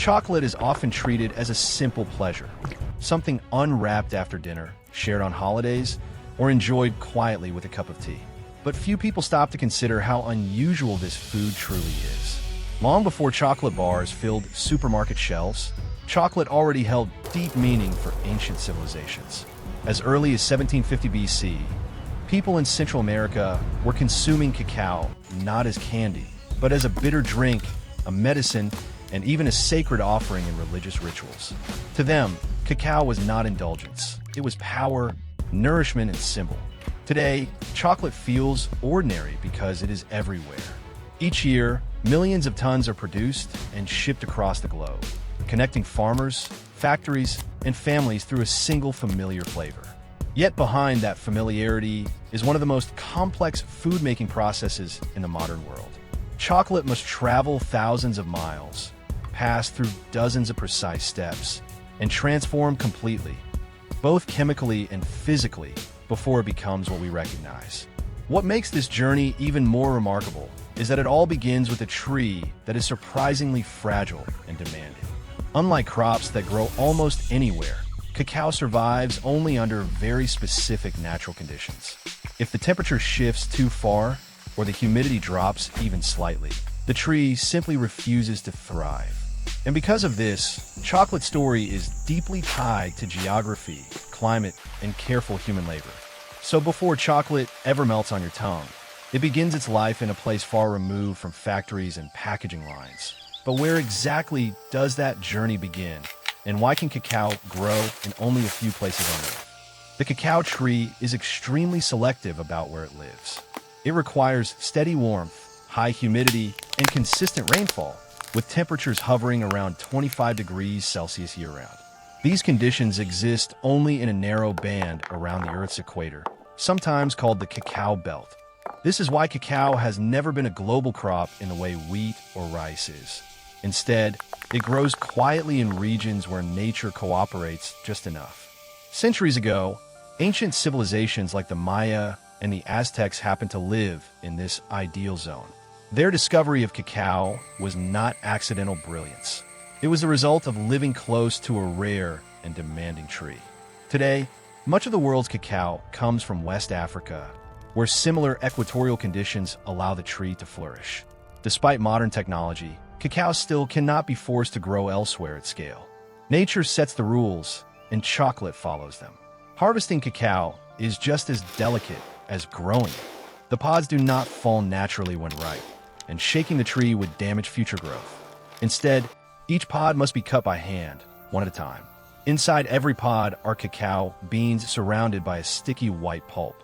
Chocolate is often treated as a simple pleasure, something unwrapped after dinner, shared on holidays, or enjoyed quietly with a cup of tea. But few people stop to consider how unusual this food truly is. Long before chocolate bars filled supermarket shelves, chocolate already held deep meaning for ancient civilizations. As early as 1750 BC, people in Central America were consuming cacao not as candy, but as a bitter drink, a medicine, and even a sacred offering in religious rituals. To them, cacao was not indulgence. It was power, nourishment, and symbol. Today, chocolate feels ordinary because it is everywhere. Each year, millions of tons are produced and shipped across the globe, connecting farmers, factories, and families through a single familiar flavor. Yet behind that familiarity is one of the most complex food-making processes in the modern world. Chocolate must travel thousands of miles, pass through dozens of precise steps, and transform completely, both chemically and physically, before it becomes what we recognize. What makes this journey even more remarkable is that it all begins with a tree that is surprisingly fragile and demanding. Unlike crops that grow almost anywhere, cacao survives only under very specific natural conditions. If the temperature shifts too far, or the humidity drops even slightly, the tree simply refuses to thrive. And because of this, chocolate's story is deeply tied to geography, climate, and careful human labor. So before chocolate ever melts on your tongue, it begins its life in a place far removed from factories and packaging lines. But where exactly does that journey begin? And why can cacao grow in only a few places on Earth? The cacao tree is extremely selective about where it lives. It requires steady warmth, high humidity, and consistent rainfall, with temperatures hovering around 25 degrees Celsius year-round. These conditions exist only in a narrow band around the Earth's equator, sometimes called the cacao belt. This is why cacao has never been a global crop in the way wheat or rice is. Instead, it grows quietly in regions where nature cooperates just enough. Centuries ago, ancient civilizations like the Maya and the Aztecs happened to live in this ideal zone. Their discovery of cacao was not accidental brilliance. It was the result of living close to a rare and demanding tree. Today, much of the world's cacao comes from West Africa, where similar equatorial conditions allow the tree to flourish. Despite modern technology, cacao still cannot be forced to grow elsewhere at scale. Nature sets the rules, and chocolate follows them. Harvesting cacao is just as delicate as growing it. The pods do not fall naturally when ripe, and shaking the tree would damage future growth. Instead, each pod must be cut by hand, one at a time. Inside every pod are cacao beans surrounded by a sticky white pulp,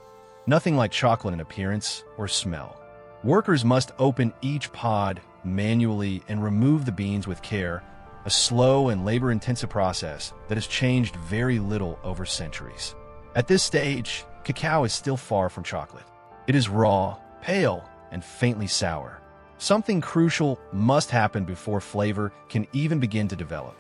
nothing like chocolate in appearance or smell. Workers must open each pod manually and remove the beans with care, a slow and labor-intensive process that has changed very little over centuries. At this stage, cacao is still far from chocolate. It is raw, pale, and faintly sour. Something crucial must happen before flavor can even begin to develop.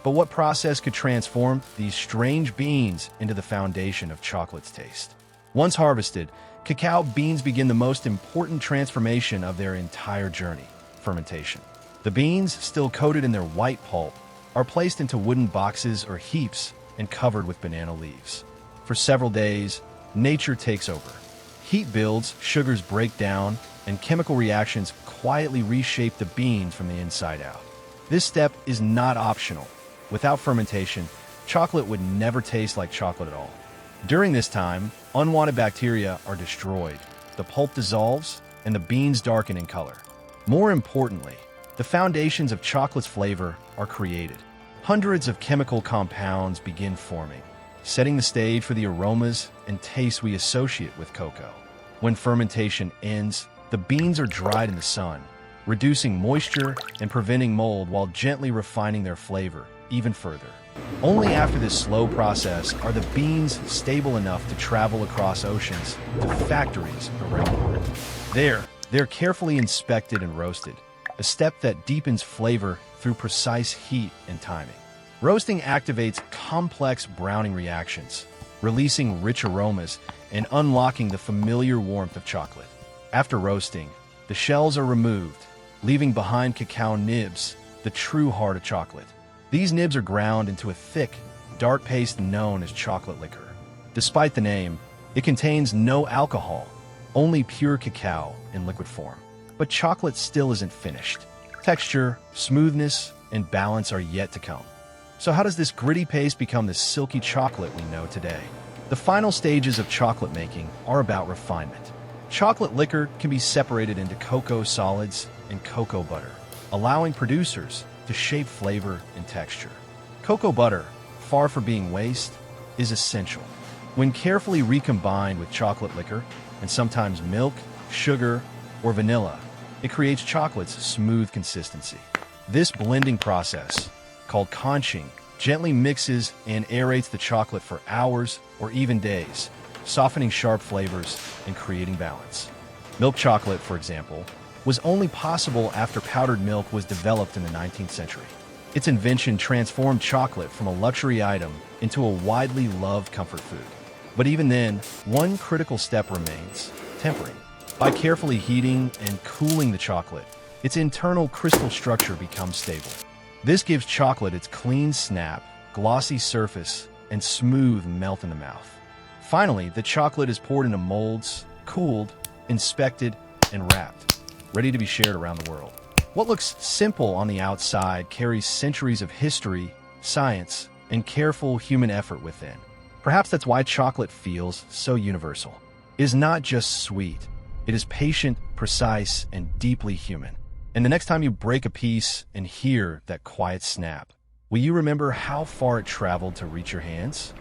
But what process could transform these strange beans into the foundation of chocolate's taste? Once harvested, cacao beans begin the most important transformation of their entire journey: fermentation. The beans, still coated in their white pulp, are placed into wooden boxes or heaps and covered with banana leaves. For several days, nature takes over. Heat builds, sugars break down, and chemical reactions quietly reshape the beans from the inside out. This step is not optional. Without fermentation, chocolate would never taste like chocolate at all. During this time, unwanted bacteria are destroyed, the pulp dissolves, and the beans darken in color. More importantly, the foundations of chocolate's flavor are created. Hundreds of chemical compounds begin forming, setting the stage for the aromas and tastes we associate with cocoa. When fermentation ends, the beans are dried in the sun, reducing moisture and preventing mold while gently refining their flavor even further. Only after this slow process are the beans stable enough to travel across oceans to factories around the world. They're carefully inspected and roasted, a step that deepens flavor through precise heat and timing. Roasting activates complex browning reactions, releasing rich aromas and unlocking the familiar warmth of chocolate. After roasting, the shells are removed, leaving behind cacao nibs, the true heart of chocolate. These nibs are ground into a thick, dark paste known as chocolate liquor. Despite the name, it contains no alcohol, only pure cacao in liquid form. But chocolate still isn't finished. Texture, smoothness, and balance are yet to come. So how does this gritty paste become the silky chocolate we know today? The final stages of chocolate making are about refinement. Chocolate liquor can be separated into cocoa solids and cocoa butter, allowing producers to shape flavor and texture. Cocoa butter, far from being waste, is essential. When carefully recombined with chocolate liquor, and sometimes milk, sugar, or vanilla, it creates chocolate's smooth consistency. This blending process, called conching, gently mixes and aerates the chocolate for hours or even days, softening sharp flavors and creating balance. Milk chocolate, for example, was only possible after powdered milk was developed in the 19th century. Its invention transformed chocolate from a luxury item into a widely loved comfort food. But even then, one critical step remains: tempering. By carefully heating and cooling the chocolate, its internal crystal structure becomes stable. This gives chocolate its clean snap, glossy surface, and smooth melt in the mouth. Finally, the chocolate is poured into molds, cooled, inspected, and wrapped, ready to be shared around the world. What looks simple on the outside carries centuries of history, science, and careful human effort within. Perhaps that's why chocolate feels so universal. It is not just sweet. It is patient, precise, and deeply human. And the next time you break a piece and hear that quiet snap, will you remember how far it traveled to reach your hands?